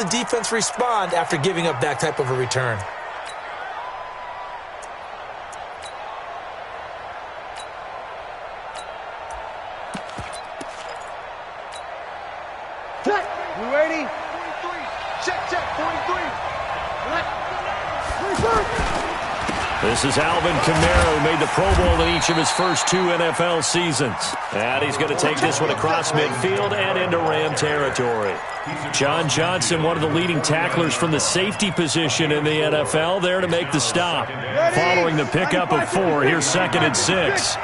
the defense respond after giving up that type of a return? You ready? 43. Check, 43. This is Alvin Kamara, who made the Pro Bowl in each of his first 2 NFL seasons. And he's going to take this one across midfield and into Ram territory. John Johnson, one of the leading tacklers from the safety position in the NFL, there to make the stop. Following the pickup of 4, here's 2nd and 6.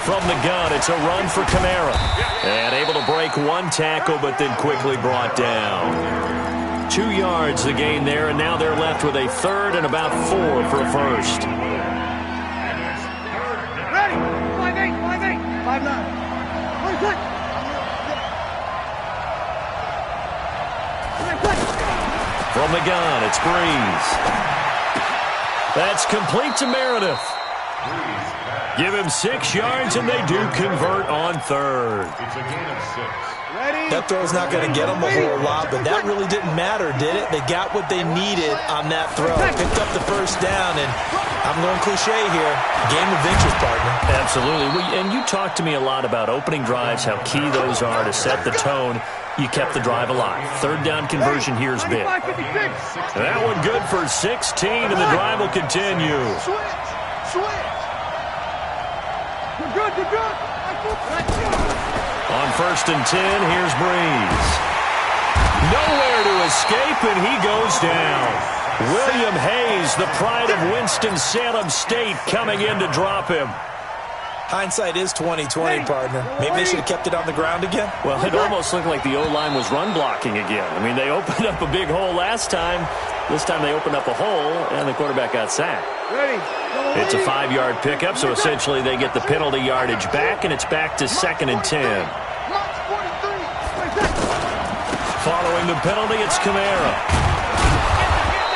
From the gun, it's a run for Kamara. And able to break 1 tackle, but then quickly brought down. 2 yards the gain there, and now they're left with a 3rd and about 4 for a first. Ready? 5-8, 5-8, 5-9. From the gun, it's Breeze. That's complete to Meredith. Give him 6 yards, and they do convert on 3rd. It's a gain of 6. Ready? That throw's not going to get them a whole lot, but that really didn't matter, did it? They got what they needed on that throw. Picked up the first down, and I'm going cliche here. Game of inches, partner. Absolutely. And you talked to me a lot about opening drives, how key those are to set the tone. You kept the drive alive. 3rd down conversion here is big. That one good for 16, and the drive will continue. Switch. You're good. On 1st and 10, here's Breeze. Nowhere to escape, and he goes down. William Hayes, the pride of Winston-Salem State, coming in to drop him. Hindsight is 20/20, partner. Maybe they should have kept it on the ground again. Well, it almost looked like the O-line was run blocking again. I mean, they opened up a big hole last time. This time they opened up a hole, and the quarterback got sacked. Ready? It's a 5-yard pickup, so essentially they get the penalty yardage back, and it's back to 2nd and 10. Following the penalty, it's Kamara.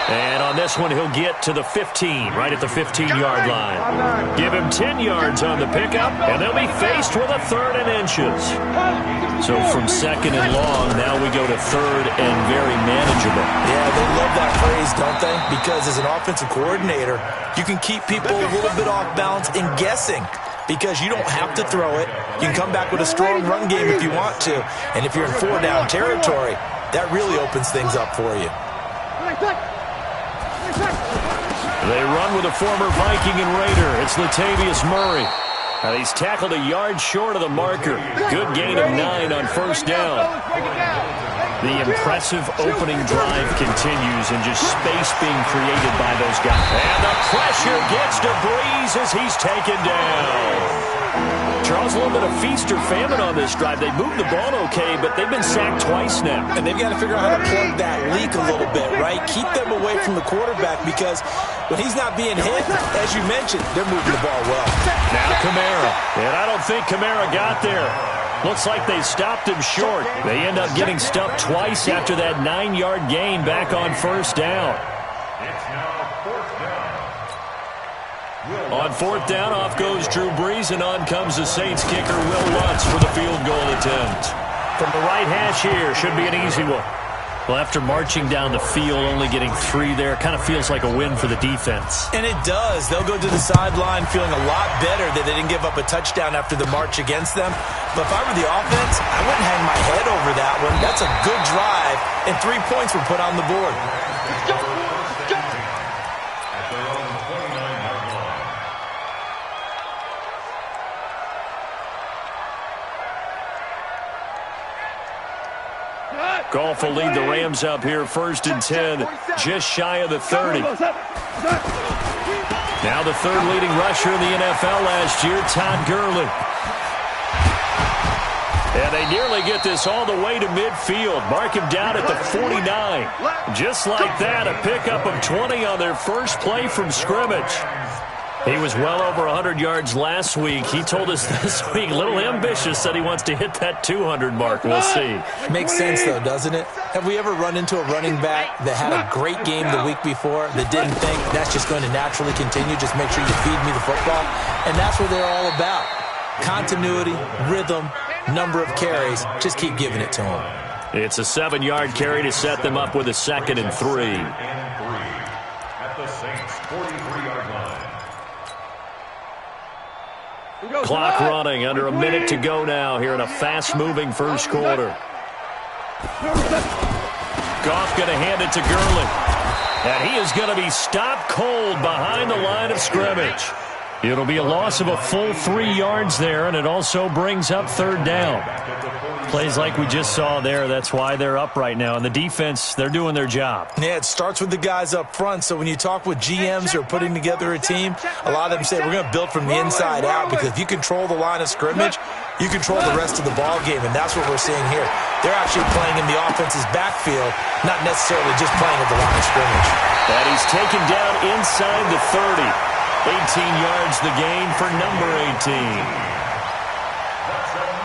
And on this one, he'll get to the 15, right at the 15-yard line. Give him 10 yards on the pickup, and they'll be faced with a 3rd and inches. So from 2nd and long, now we go to 3rd and very manageable. Yeah, they love that phrase, don't they? Because as an offensive coordinator, you can keep people a little bit off balance and guessing. Because you don't have to throw it. You can come back with a strong run game if you want to. And if you're in 4-down territory, that really opens things up for you. They run with a former Viking and Raider. It's Latavius Murray. Now he's tackled a yard short of the marker. Good gain of 9 on 1st down. The impressive opening drive continues, and just space being created by those guys. And the pressure gets to Breeze as he's taken down. Charles, a little bit of feast or famine on this drive. They moved the ball okay, but they've been sacked twice now. And they've got to figure out how to plug that leak a little bit, right? Keep them away from the quarterback, because when he's not being hit, as you mentioned, they're moving the ball well. Now Kamara. And I don't think Kamara got there. Looks like they stopped him short. They end up getting stuffed twice after that 9-yard gain back on 1st down. On 4th down, off goes Drew Brees, and on comes the Saints kicker, Will Lutz, for the field goal attempt. From the right hash here, should be an easy one. Well, after marching down the field, only getting 3 there, kind of feels like a win for the defense. And it does. They'll go to the sideline feeling a lot better that they didn't give up a touchdown after the march against them. But if I were the offense, I wouldn't hang my head over that one. That's a good drive, and 3 points were put on the board. Let's go. Goff will lead the Rams up here 1st and 10, just shy of the 30. Now the 3rd leading rusher in the NFL last year, Todd Gurley. And they nearly get this all the way to midfield. Mark him down at the 49. Just like that, a pickup of 20 on their first play from scrimmage. He was well over 100 yards last week. He told us this week, a little ambitious, said he wants to hit that 200 mark. We'll see. Makes sense, though, doesn't it? Have we ever run into a running back that had a great game the week before that didn't think that's just going to naturally continue? Just make sure you feed me the football. And that's what they're all about. continuity, rhythm, number of carries. Just keep giving it to him. It's a 7-yard carry to set them up with a 2nd and 3. At the Saints' 43-yard line. Clock running, under a minute to go now here in a fast-moving first quarter. Goff going to hand it to Gurley. And he is going to be stopped cold behind the line of scrimmage. It'll be a loss of a full 3 yards there, and it also brings up 3rd down. Plays like we just saw there, that's why they're up right now. And the defense, they're doing their job. Yeah, it starts with the guys up front. So when you talk with GMs who are putting together a team, a lot of them say we're going to build from the inside out, because if you control the line of scrimmage, you control the rest of the ball game, and that's what we're seeing here. They're actually playing in the offense's backfield, not necessarily just playing at the line of scrimmage. And he's taken down inside the 30. 18 yards the gain for number 18.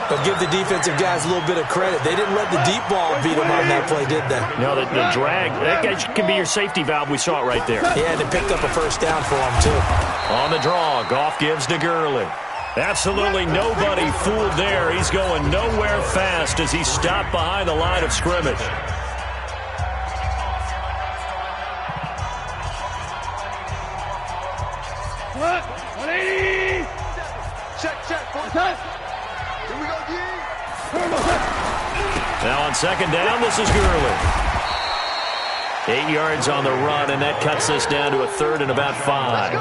But give the defensive guys a little bit of credit. They didn't let the deep ball beat them on that play, did they? No, the drag, that guy can be your safety valve. We saw it right there. Yeah, and they picked up a 1st down for him, too. On the draw, Goff gives to Gurley. Absolutely nobody fooled there. He's going nowhere fast as he's stopped behind the line of scrimmage. What? 180! Check. Here we go, D. Now on 2nd down, this is Gurley. 8 yards on the run, and that cuts us down to a 3rd and about 5.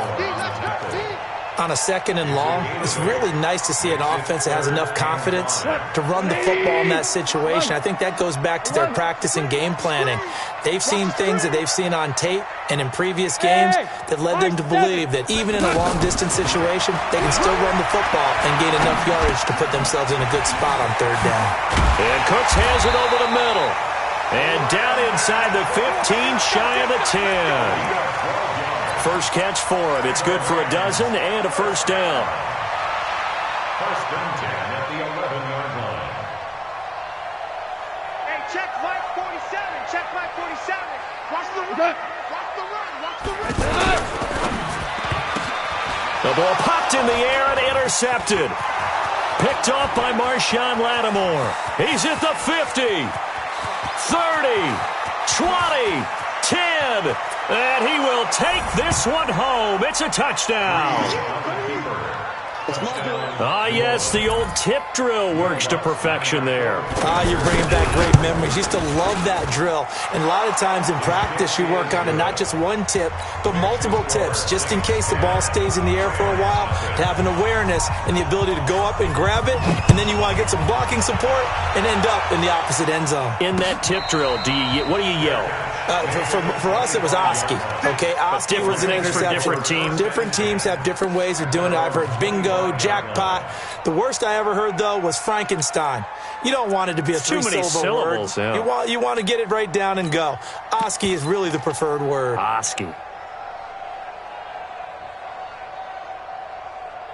On a 2nd and long, it's really nice to see an offense that has enough confidence to run the football in that situation. I think that goes back to their practice and game planning. They've seen things that they've seen on tape and in previous games that led them to believe that even in a long-distance situation, they can still run the football and gain enough yardage to put themselves in a good spot on 3rd down. And Cooks has it over the middle. And down inside the 15, shy of the 10. First catch for him. It's good for a dozen and a 1st down. 1st and 10 at the 11-yard line. Hey, check Mike 47. Check Mike 47. Watch the run. Watch the run. Watch the run. The ball popped in the air and intercepted. Picked off by Marshawn Lattimore. He's at the 50, 30, 20, 10. And he will take this one home. It's a touchdown. Yes, the old tip drill works to perfection there. You're bringing back great memories. Used to love that drill. And a lot of times in practice, you work on it, not just one tip, but multiple tips, just in case the ball stays in the air for a while, to have an awareness and the ability to go up and grab it, and then you want to get some blocking support and end up in the opposite end zone. In that tip drill, what do you yell? For us, it was Oski. Okay, Oski was an interception. For different teams. Different teams have different ways of doing it. I've heard bingo, jackpot. The worst I ever heard, though, was Frankenstein. You don't want it to be a three-syllable word. Yeah. You want to get it right down and go. Oski is really the preferred word. Oski.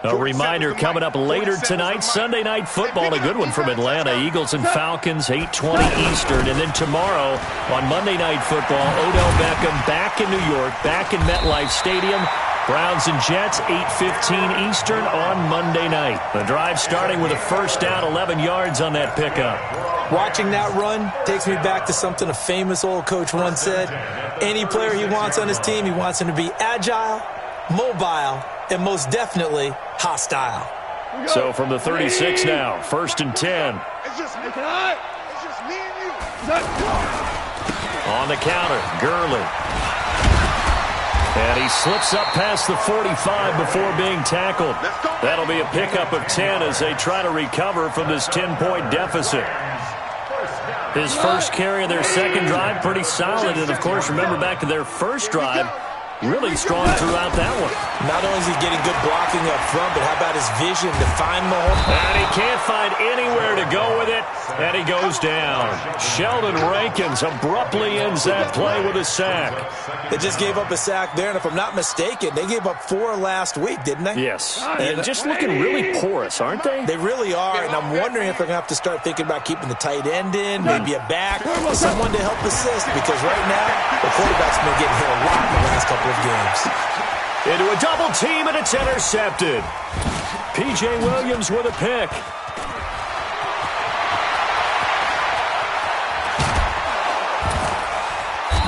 A reminder coming up later tonight, Sunday Night Football, a good one from Atlanta. Eagles and Falcons, 8:20 Eastern. And then tomorrow on Monday Night Football, Odell Beckham back in New York, back in MetLife Stadium. Browns and Jets, 8:15 Eastern on Monday night. The drive starting with a 1st down, 11 yards on that pickup. Watching that run takes me back to something a famous old coach once said. Any player he wants on his team, he wants him to be agile, mobile, and most definitely hostile. So from the 36 now, 1st and 10. It's just me and you. On the counter, Gurley. And he slips up past the 45 before being tackled. That'll be a pickup of 10 as they try to recover from this 10-point deficit. His first carry of their second drive, pretty solid. And, of course, remember back to their first drive, really strong throughout that one. Not only is he getting good blocking up front, but how about his vision to find the hole? And he can't find anywhere to go with it, and he goes down. Sheldon Rankins abruptly ends that play with a sack. They just gave up a sack there, and if I'm not mistaken, they gave up 4 last week, didn't they? Yes, and just looking really porous, aren't they? They really are, and I'm wondering if they're going to have to start thinking about keeping the tight end in, maybe a back, someone to help assist, because right now, the quarterback's been getting hit a lot in the last couple of games. Into a double team, and it's intercepted. P.J. Williams with a pick.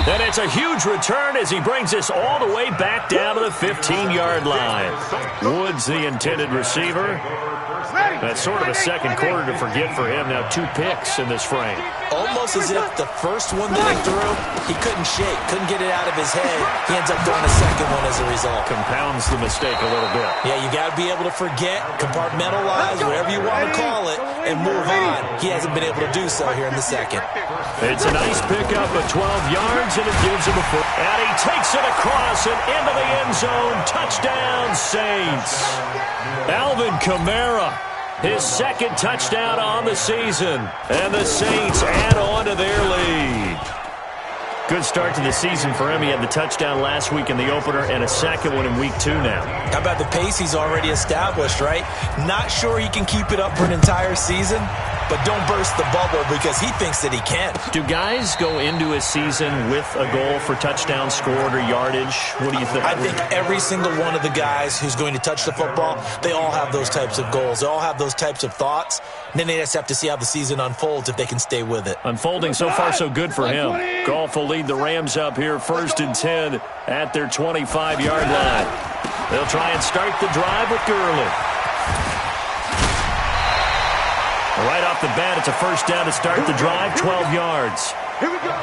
And it's a huge return as he brings us all the way back down to the 15-yard line. Woods, the intended receiver. That's sort of a second quarter to forget for him. Now 2 picks in this frame. Almost as if the first one that he threw, he couldn't shake, couldn't get it out of his head. He ends up throwing a second one as a result. Compounds the mistake a little bit. Yeah, you got to be able to forget, compartmentalize, whatever you want to call it, and move on. He hasn't been able to do so here in the second. It's a nice pickup of 12 yards, and it gives him a foot. And he takes it across and into the end zone. Touchdown, Saints. Alvin Kamara, his second touchdown on the season. And the Saints add on to their lead. Good start to the season for him. He had the touchdown last week in the opener and a second one in week 2 now. How about the pace he's already established, right? Not sure he can keep it up for an entire season, but don't burst the bubble because he thinks that he can. Do guys go into a season with a goal for touchdown scored or yardage? What do you think? I think every single one of the guys who's going to touch the football, they all have those types of goals. They all have those types of thoughts. And then they just have to see how the season unfolds if they can stay with it. Unfolding so far so good for him. Goff will lead the Rams up here 1st and 10 at their 25-yard line. They'll try and start the drive with Gurley. Right off the bat, it's a first down to start the drive, 12 yards. Here we go.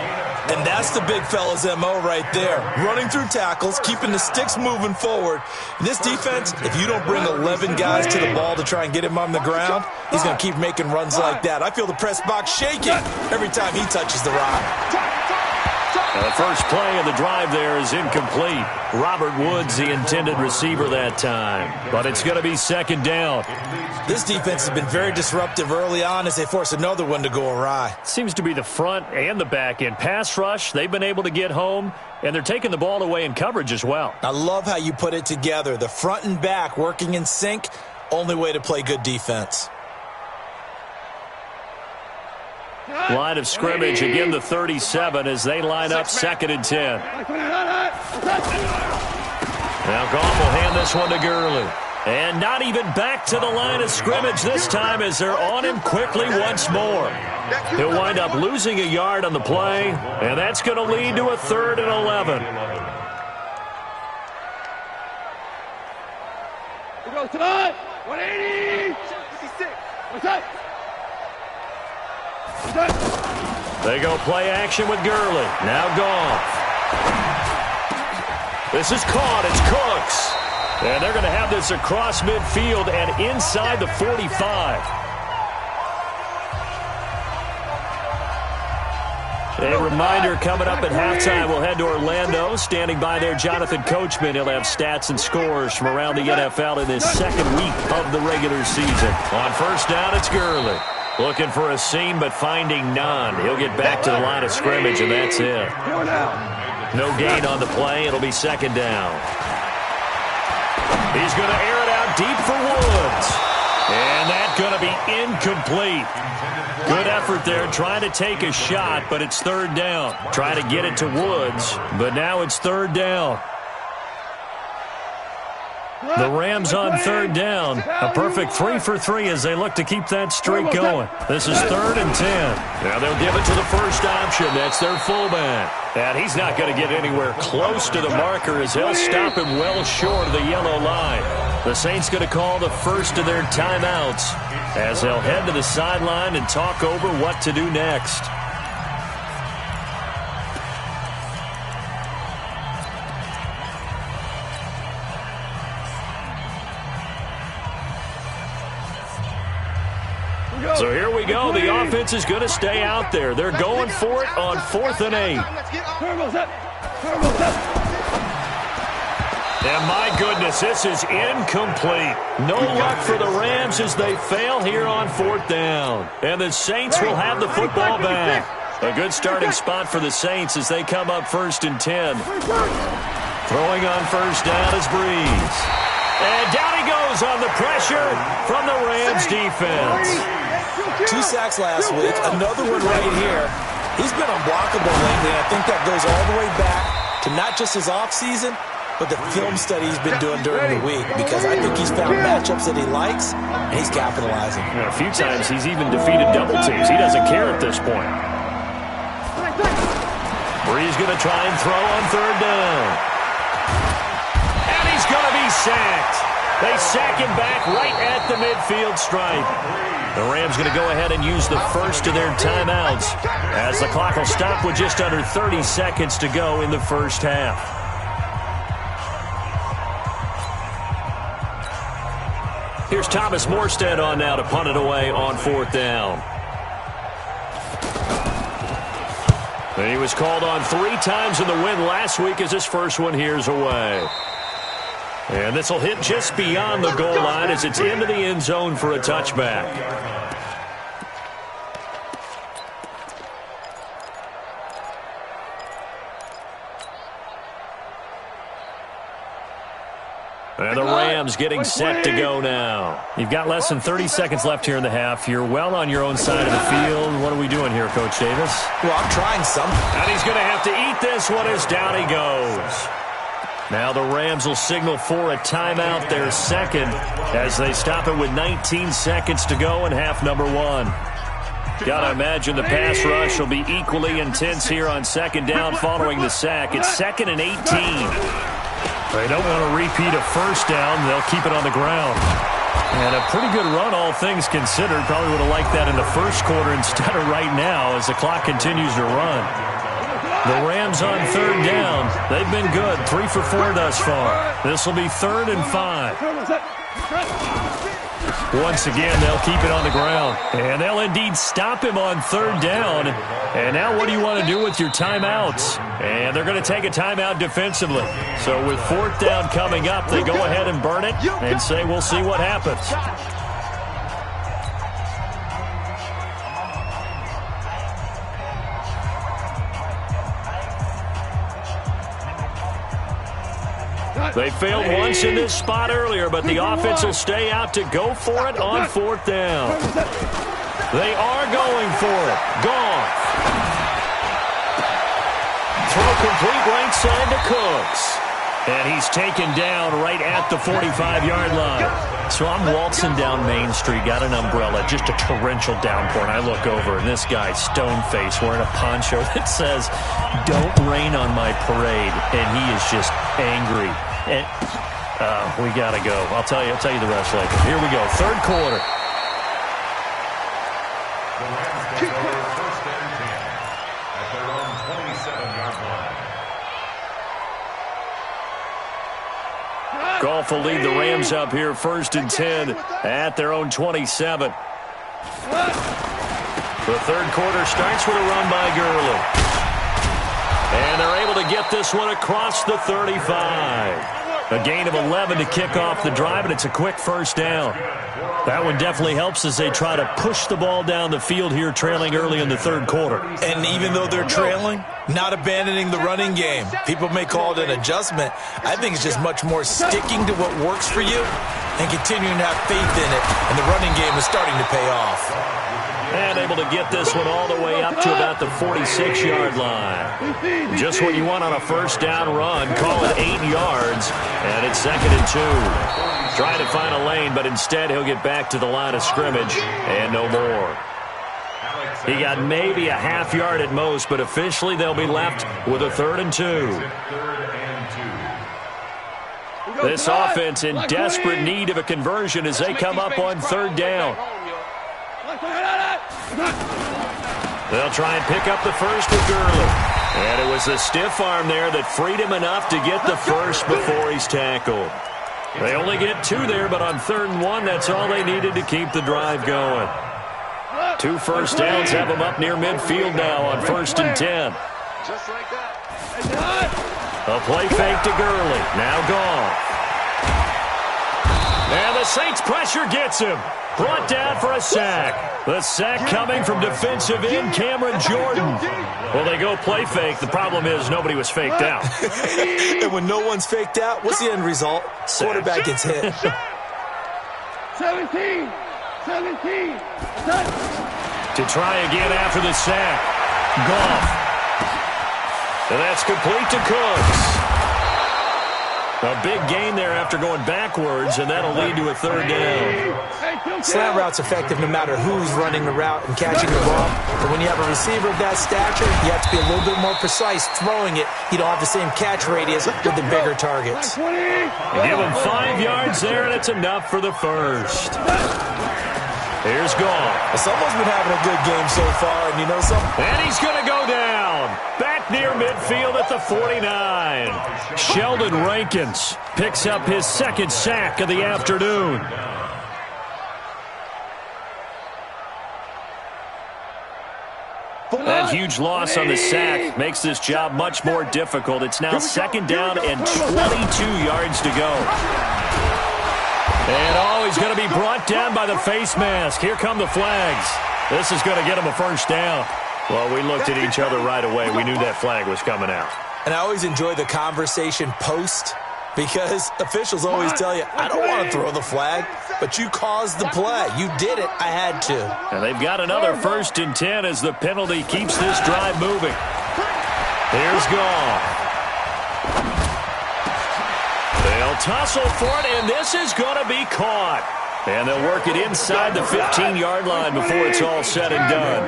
And that's the big fella's MO right there. Running through tackles, keeping the sticks moving forward. In this defense, if you don't bring 11 guys to the ball to try and get him on the ground, he's going to keep making runs like that. I feel the press box shaking every time he touches the rock. The first play of the drive there is incomplete. Robert Woods, the intended receiver that time. But it's going to be second down. This defense has been very disruptive early on as they force another one to go awry. Seems to be the front and the back end. Pass rush, they've been able to get home, and they're taking the ball away in coverage as well. I love how you put it together. The front and back working in sync, only way to play good defense. Line of scrimmage, again the 37 as they line up 2nd and 10. Now Goff will hand this one to Gurley. And not even back to the line of scrimmage this time as they're on him quickly once more. He'll wind up losing a yard on the play, and that's going to lead to a 3rd and 11. We go tonight. 180. 56. What's that? They go play action with Gurley. Now Goff. This is caught. It's Cooks. And they're going to have this across midfield and inside the 45. A reminder coming up at halftime, we'll head to Orlando. Standing by there, Jonathan Coachman. He'll have stats and scores from around the NFL in this second week of the regular season. On first down, it's Gurley. Looking for a seam, but finding none. He'll get back to the line of scrimmage, and that's it. No gain on the play. It'll be second down. He's going to air it out deep for Woods. And that's going to be incomplete. Good effort there trying to take a shot, but it's 3rd down. Trying to get it to Woods, but now it's 3rd down. The Rams on 3rd down. A perfect 3 for 3 as they look to keep that streak going. This is 3rd and 10. Now they'll give it to the first option. That's their fullback. And he's not going to get anywhere close to the marker as they'll stop him well short of the yellow line. The Saints going to call the first of their timeouts as they'll head to the sideline and talk over what to do next. So here we go. The offense is going to stay out there. They're going for it on 4th and 8. And my goodness, this is incomplete. No luck for the Rams as they fail here on 4th down. And the Saints will have the football back. A good starting spot for the Saints as they come up 1st and 10. Throwing on first down is Breeze. And down he goes on the pressure from the Rams defense. 2 sacks last week, another one right here. He's been unblockable lately, and I think that goes all the way back to not just his offseason, with the film study he's been doing during the week, because I think he's found matchups that he likes, and he's capitalizing. And a few times he's even defeated double teams. He doesn't care at this point. Bree's going to try and throw on third down. And he's going to be sacked. They sack him back right at the midfield stripe. The Rams going to go ahead and use the first of their timeouts, as the clock will stop with just under 30 seconds to go in the first half. Here's Thomas Morstead on now to punt it away on fourth down. And he was called on 3 times in the win last week, as his first one here's away. And this will hit just beyond the goal line as it's into the end zone for a touchback. And the Rams getting set to go now. You've got less than 30 seconds left here in the half. You're well on your own side of the field. What are we doing here, Coach Davis? Well, I'm trying something. And he's going to have to eat this one as down he goes. Now the Rams will signal for a timeout, their second, as they stop it with 19 seconds to go in half number 1. Gotta imagine the pass rush will be equally intense here on second down following the sack. It's 2nd and 18. They don't want to repeat a first down. They'll keep it on the ground. And a pretty good run, all things considered. Probably would have liked that in the first quarter instead of right now as the clock continues to run. The Rams on third down. They've been good. 3 for 4 thus far. This will be 3rd and 5. Once again, they'll keep it on the ground. And they'll indeed stop him on third down. And now what do you want to do with your timeouts? And they're going to take a timeout defensively. So with 4th down coming up, they go ahead and burn it and say we'll see what happens. They failed once in this spot earlier, but the offense will stay out to go for it on 4th down. They are going for it. Goff. Throw complete right side to Cooks. And he's taken down right at the 45-yard line. So I'm waltzing down Main Street, got an umbrella, just a torrential downpour, and I look over, and this guy, stone-faced, wearing a poncho that says, "Don't rain on my parade," and he is just angry. And we got to go. I'll tell you the rest later. Here we go, 3rd quarter. The Rams take over 1st and 10 at their own 27-yard line. Goff will lead the Rams up here 1st and 10 at their own 27. The 3rd quarter starts with a run by Gurley. And they're able to get this one across the 35. A gain of 11 to kick off the drive, and it's a quick 1st down. That one definitely helps as they try to push the ball down the field here, trailing early in the 3rd quarter. And even though they're trailing, not abandoning the running game. People may call it an adjustment. I think it's just much more sticking to what works for you and continuing to have faith in it. And the running game is starting to pay off. And able to get this one all the way up to about the 46-yard line. Just what you want on a 1st down run. Call it 8 yards, and it's 2nd and 2. Trying to find a lane, but instead he'll get back to the line of scrimmage and no more. He got maybe a half yard at most, but officially they'll be left with a 3rd and 2. This offense in desperate need of a conversion as they come up on 3rd down. They'll try and pick up the first with Gurley. And it was a stiff arm there that freed him enough to get the first before he's tackled. They only get 2 there, but on 3rd and 1, that's all they needed to keep the drive going. 2 first downs have them up near midfield now on 1st and 10. Just like that. A play fake to Gurley. Now Goff. And the Saints pressure gets him. Brought down for a sack. The sack coming from defensive end Cameron Jordan. Well, they go play fake. The problem is nobody was faked out. And when no one's faked out, what's the end result? Quarterback gets hit. 17. To try again after the sack. Goff. And that's complete to Cooks. A big gain there after going backwards, and that'll lead to a third down. Slant route's effective no matter who's running the route and catching the ball. But when you have a receiver of that stature, you have to be a little bit more precise throwing it. You don't have the same catch radius with the bigger targets. Give him 5 yards there, and it's enough for the first. Here's Goff. Someone's been having a good game so far, and you know something? And he's going to go down. Back near midfield at the 49. Sheldon Rankins picks up his second sack of the afternoon. That huge loss on the sack makes this job much more difficult. It's now second down and 22 yards to go. And he's going to be brought down by the face mask. Here come the flags. This is going to get him a first down. Well, we looked at each other right away. We knew that flag was coming out. And I always enjoy the conversation post because officials always tell you, I don't want to throw the flag, but you caused the play. You did it. I had to. And they've got another 1st and 10 as the penalty keeps this drive moving. Here's Goff. They'll tussle for it, and this is going to be caught. And they'll work it inside the 15-yard line before it's all said and done.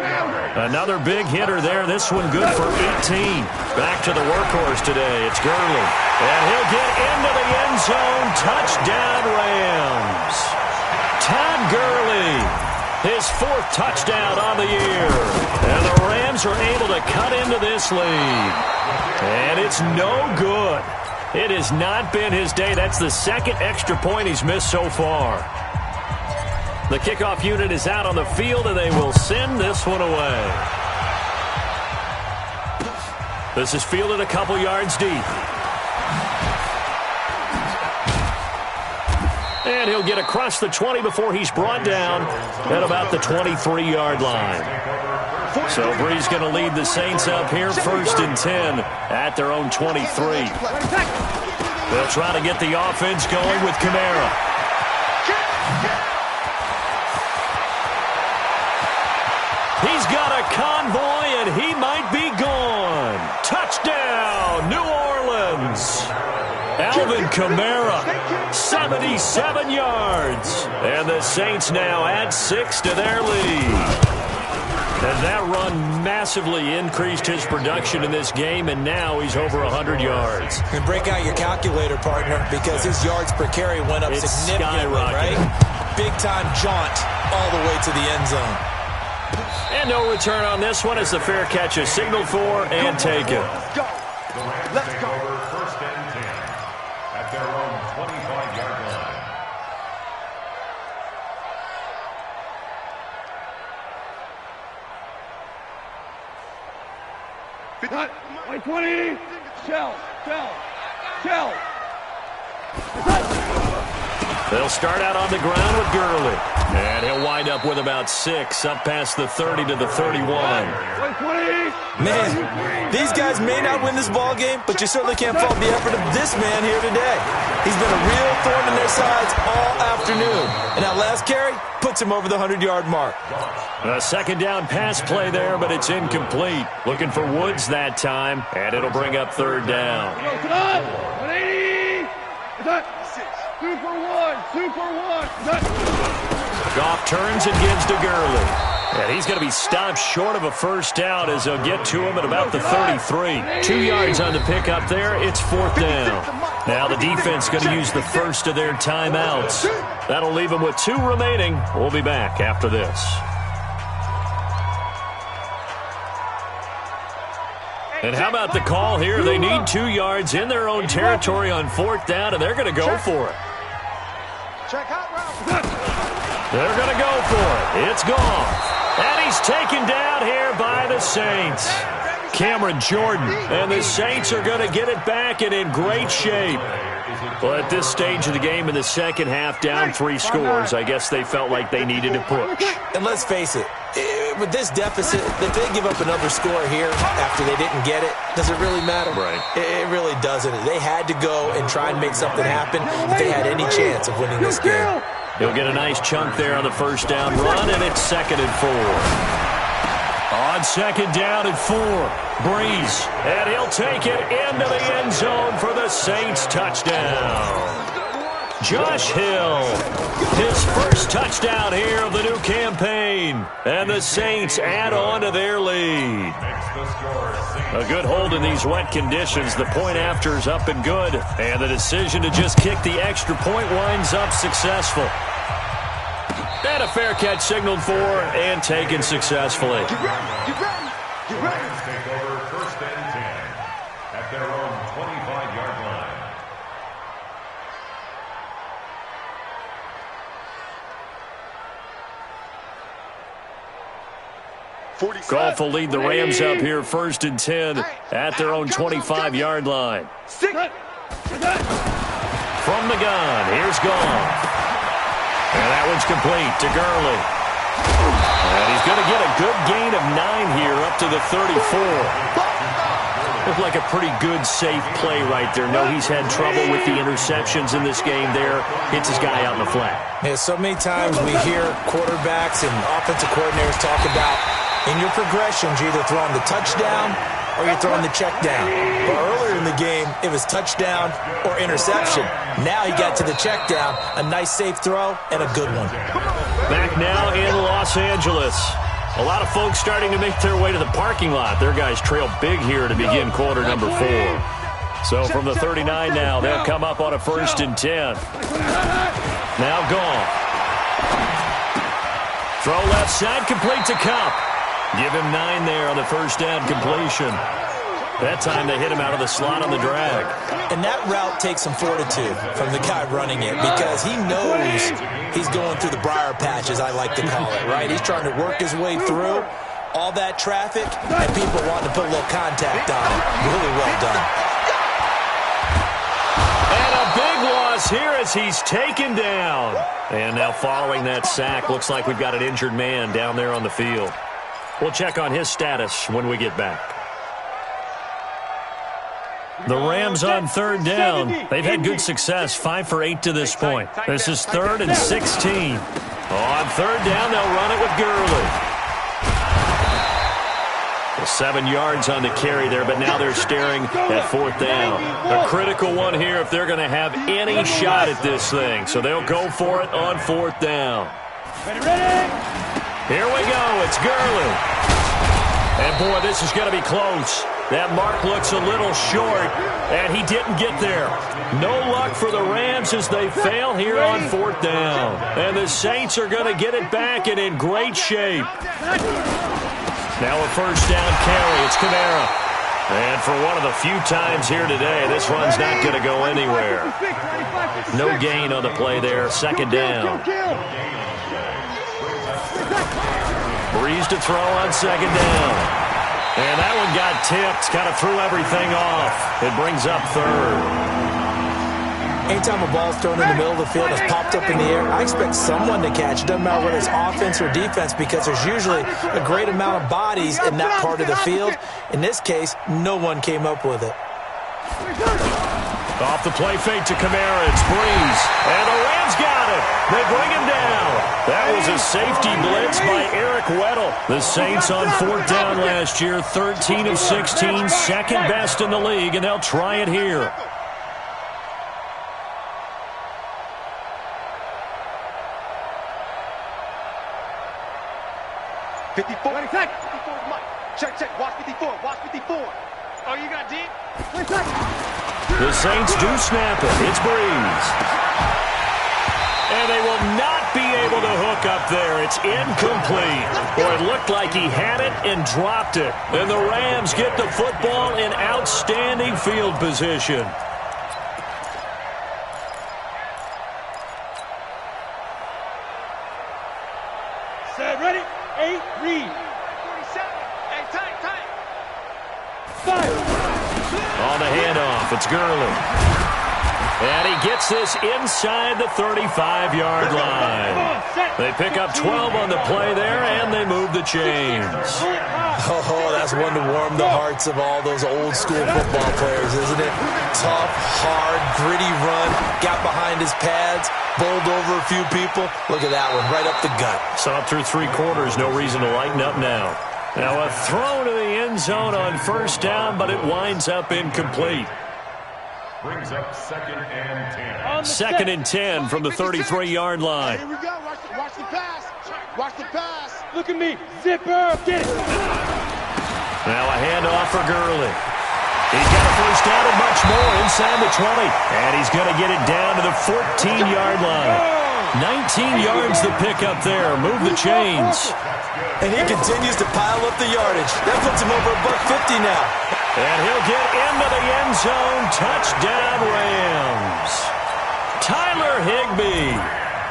Another big hitter there. This one good for 18. Back to the workhorse today. It's Gurley. And he'll get into the end zone. Touchdown, Rams. Todd Gurley, his 4th touchdown on the year. And the Rams are able to cut into this lead. And it's no good. It has not been his day. That's the 2nd extra point he's missed so far. The kickoff unit is out on the field, and they will send this one away. This is fielded a couple yards deep. And he'll get across the 20 before he's brought down at about the 23-yard line. So Bree's going to lead the Saints up here, 1st and 10 at their own 23. They'll try to get the offense going with Kamara. He's got a convoy, and he might be gone. Touchdown, New Orleans. Alvin Kamara, 77 yards. And the Saints now add 6 to their lead. And that run massively increased his production in this game, and now he's over 100 yards. And break out your calculator, partner, because his yards per carry went up significantly, right? Big-time jaunt all the way to the end zone. And no return on this one as the fair catch is signaled for and taken. Let's go. 1st and 10 at their own 25-yard line. Cut. 20. Shell. They'll start out on the ground with Gurley. And he'll wind up with about 6 up past the 30 to the 31. Man, these guys may not win this ball game, but you certainly can't fault the effort of this man here today. He's been a real thorn in their sides all afternoon. And that last carry puts him over the 100-yard mark. A 2nd down pass play there, but it's incomplete. Looking for Woods that time, and it'll bring up 3rd down. 180. Super one. Goff turns and gives to Gurley. And he's going to be stopped short of a first down as they'll get to him at about the 33. 2 yards on the pickup there. It's 4th down. Now the defense going to use the first of their timeouts. That'll leave them with 2 remaining. We'll be back after this. And how about the call here? They need 2 yards in their own territory on 4th down, and they're going to go for it. They're going to go for it. It's Goff. And he's taken down here by the Saints. Cameron Jordan. And the Saints are going to get it back and in great shape. Well, at this stage of the game in the second half, down 3 scores, I guess they felt like they needed to push. And let's face it, with this deficit, if they give up another score here after they didn't get it, does it really matter? Right. It really doesn't. They had to go and try and make something happen if they had any chance of winning this game. He'll get a nice chunk there on the first down run, and it's 2nd and 4. On 2nd down and 4, Breeze, and he'll take it into the end zone for the Saints touchdown. Josh Hill, his first touchdown here of the new campaign, and the Saints add on to their lead. A good hold in these wet conditions. The point after is up and good, and the decision to just kick the extra point winds up successful. And a fair catch signaled for and taken successfully. Get ready. Take over 1st and 10 at their own 25-yard line. Goff will lead the Rams up here 1st and 10 at their own 25-yard line. From the gun, here's Goff. And that one's complete to Gurley. And he's going to get a good gain of 9 here up to the 34. Looked like a pretty good, safe play right there. No, he's had trouble with the interceptions in this game there. Hits his guy out in the flat. Yeah, so many times we hear quarterbacks and offensive coordinators talk about in your progressions, you're either throwing the touchdown or you're throwing the check down. But earlier in the game, it was touchdown or interception. Now he got to the check down, a nice safe throw, and a good one. Back now in Los Angeles. A lot of folks starting to make their way to the parking lot. Their guys trail big here to begin quarter number 4. So from the 39 now, they'll come up on a 1st and 10. Now Goff. Throw left side, complete to Cup. Give him 9 there on the first down completion. That time they hit him out of the slot on the drag. And that route takes some fortitude from the guy running it because he knows he's going through the briar patch, as I like to call it, right? He's trying to work his way through all that traffic and people wanting to put a little contact on it. Really well done. And a big loss here as he's taken down. And now following that sack, looks like we've got an injured man down there on the field. We'll check on his status when we get back. The Rams on 3rd down. They've had good success, 5 for 8 to this point. This is 3rd and 16. On 3rd down, they'll run it with Gurley. 7 yards on the carry there, but now they're staring at 4th down. A critical one here if they're going to have any shot at this thing. So they'll go for it on 4th down. Here we go. It's Gurley. And, boy, this is going to be close. That mark looks a little short, and he didn't get there. No luck for the Rams as they fail here on 4th down. And the Saints are going to get it back and in great shape. Now a 1st down carry. It's Kamara. And for one of the few times here today, this run's not going to go anywhere. No gain on the play there. 2nd down. Breeze to throw on 2nd down. And that one got tipped, kind of threw everything off. It brings up 3rd. Anytime a ball's thrown in the middle of the field, it's popped up in the air, I expect someone to catch. It doesn't matter whether it's offense or defense because there's usually a great amount of bodies in that part of the field. In this case, no one came up with it. Off the play fake to Kamara, it's Breeze. And the Rams got it. They bring him down. That was a safety blitz by Eric Weddle. The Saints on 4th down last year, 13 of 16, 2nd best in the league, and they'll try it here. Check. Watch 54. Oh, you got deep? The Saints do snap it. It's Breeze. And they will not be able to hook up there. It's incomplete. Boy, it looked like he had it and dropped it. And the Rams get the football in outstanding field position. Set, ready? 8, read. 47. Hey, tight. Fire. On the handoff, it's Gurley. And he gets this inside the 35-yard line. They pick up 12 on the play there, and they move the chains. Oh, that's one to warm the hearts of all those old-school football players, isn't it? Tough, hard, gritty run, got behind his pads, bowled over a few people. Look at that one, right up the gut. Saw it through 3 quarters, no reason to lighten up now. Now a throw to the end zone on first down, but it winds up incomplete. Brings up 2nd and 10. 2nd and 10 from the 33-yard line. Here we go. Watch the pass. Watch the pass. Look at me. Zipper. Get it. Now a handoff for Gurley. He's got a first down and much more inside the 20. And he's going to get it down to the 14-yard line. 19 yards the pickup there. Move the chains. And he continues to pile up the yardage. That puts him over $150 now. And he'll get into the end zone. Touchdown, Rams. Tyler Higbee,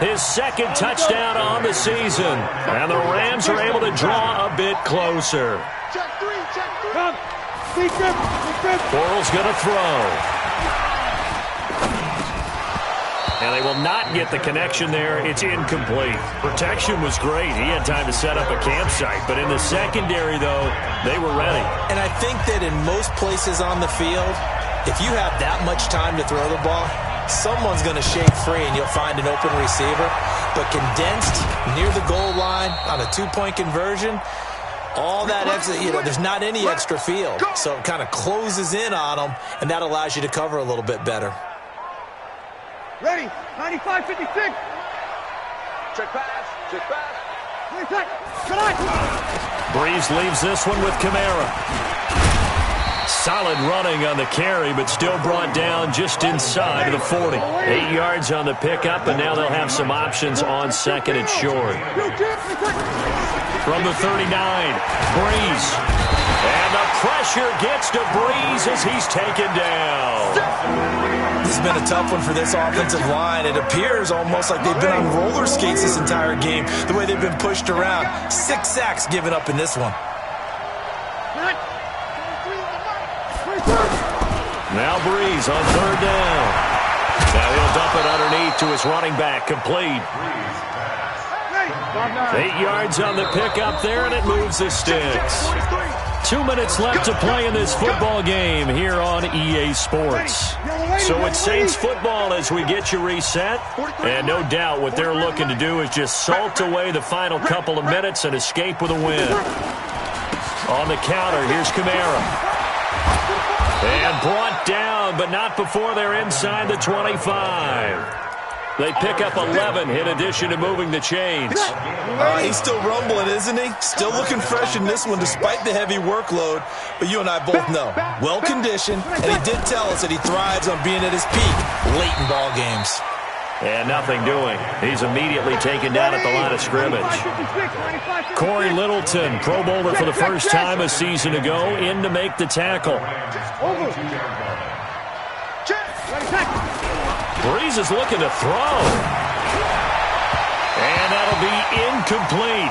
his 2nd touchdown on the season. And the Rams are able to draw a bit closer. Check three. Come. Big grip. Borrell's going to throw. And they will not get the connection there. It's incomplete. Protection was great. He had time to set up a campsite. But in the secondary, though, they were ready. And I think that in most places on the field, if you have that much time to throw the ball, someone's going to shake free and you'll find an open receiver. But condensed near the goal line on a 2-point conversion, all that extra, there's not any extra field. So it kind of closes in on them, and that allows you to cover a little bit better. Ready. 95-56. Check pass. 26. Breeze leaves this one with Kamara. Solid running on the carry, but still brought down just inside of the 40. 8 yards on the pickup, and now they'll have some options on 2nd and short. From the 39, Breeze. And the pressure gets to Breeze as he's taken down. This has been a tough one for this offensive line. It appears almost like they've been on roller skates this entire game, the way they've been pushed around. 6 sacks given up in this one. Now Breeze on 3rd down. Now he'll dump it underneath to his running back, complete. 8 yards on the pickup there, and it moves the sticks. 2 minutes left to play in this football game here on EA Sports. So it's Saints football as we get you reset. And no doubt what they're looking to do is just salt away the final couple of minutes and escape with a win. On the counter, here's Kamara. And brought down, but not before they're inside the 25. They pick up 11 in addition to moving the chains. He's still rumbling, isn't he? Still looking fresh in this one despite the heavy workload. But you and I both know, well-conditioned, and he did tell us that he thrives on being at his peak late in ball games. And nothing doing. He's immediately taken down at the line of scrimmage. Corey Littleton, Pro Bowler for the first time a season ago, in to make the tackle. Breeze is looking to throw. And that'll be incomplete.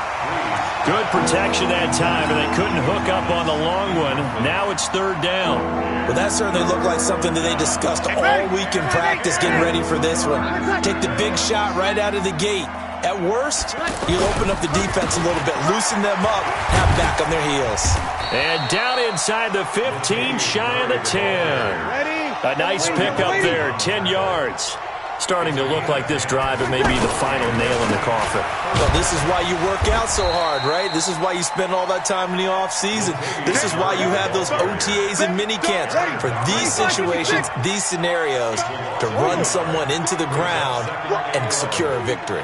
Good protection that time, and they couldn't hook up on the long one. Now it's 3rd down. Well, that certainly looked like something that they discussed all week in practice getting ready for this one. Take the big shot right out of the gate. At worst, you'll open up the defense a little bit, loosen them up, have back on their heels. And down inside the 15, shy of the 10. A nice pickup there, 10 yards. Starting to look like this drive, it may be the final nail in the coffin. Well, this is why you work out so hard, right? This is why you spend all that time in the offseason. This is why you have those OTAs and minicamps. For these situations, these scenarios, to run someone into the ground and secure a victory.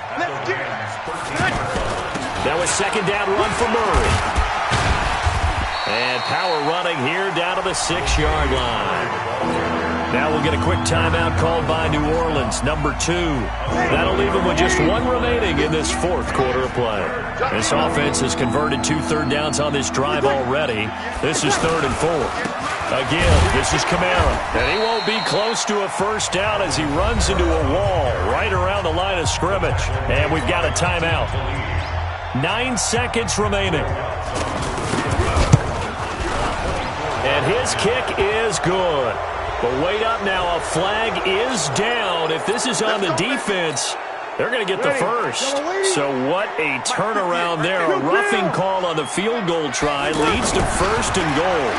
Now a 2nd down run for Murray. And power running here down to the 6-yard line. Now we'll get a quick timeout called by New Orleans, number 2. That'll leave them with just 1 remaining in this 4th quarter of play. This offense has converted 2 third downs on this drive already. This is 3rd and 4. Again, this is Kamara. And he won't be close to a first down as he runs into a wall right around the line of scrimmage. And we've got a timeout. 9 seconds remaining. And his kick is good. But wait up now, a flag is down. If this is on the defense, they're going to get the first. So what a turnaround there. A roughing call on the field goal try leads to 1st and goal.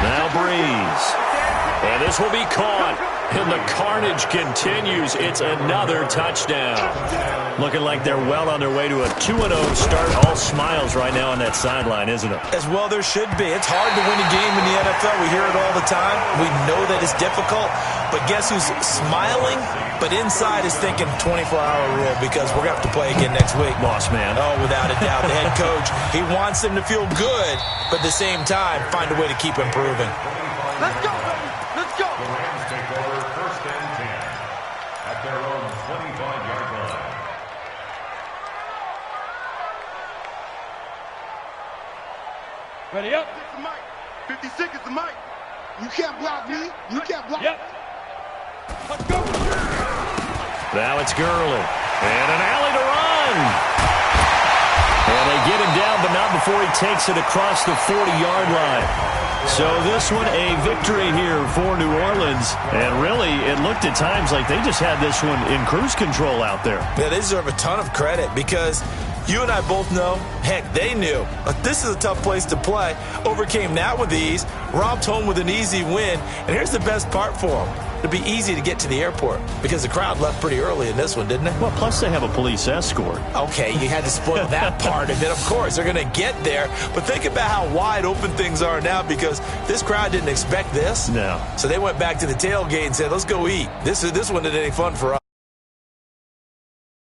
Now Breeze. And this will be caught And the carnage continues. It's another touchdown. Looking like they're well on their way to a 2-0 start. All smiles right now on that sideline, isn't it? As well there should be. It's hard to win a game in the NFL. We hear it all the time. We know that it's difficult. But guess who's smiling? But inside is thinking 24-hour rule because we're going to have to play again next week. Boss man. Oh, without a doubt. The head coach, he wants them to feel good, but at the same time, find a way to keep improving. Let's go, baby. Let's go. The Rams take over 1st and 10 at their own 25-yard line. Ready up. 56 is the mic. You can't block me. You can't block. Yep. Let's go. Now it's Gurley. And an alley to run. And they get him down, but not before he takes it across the 40-yard line. So this one a victory here for New Orleans. And really, it looked at times like they just had this one in cruise control out there. Yeah, they deserve a ton of credit because you and I both know, heck, they knew. But this is a tough place to play. Overcame that with ease, romped home with an easy win. And here's the best part for them. It'd be easy to get to the airport because the crowd left pretty early in this one, didn't it? Well, plus they have a police escort. Okay, you had to spoil that part of it. Of course, they're going to get there. But think about how wide open things are now because this crowd didn't expect this. No. So they went back to the tailgate and said, let's go eat. This one isn't any fun for us.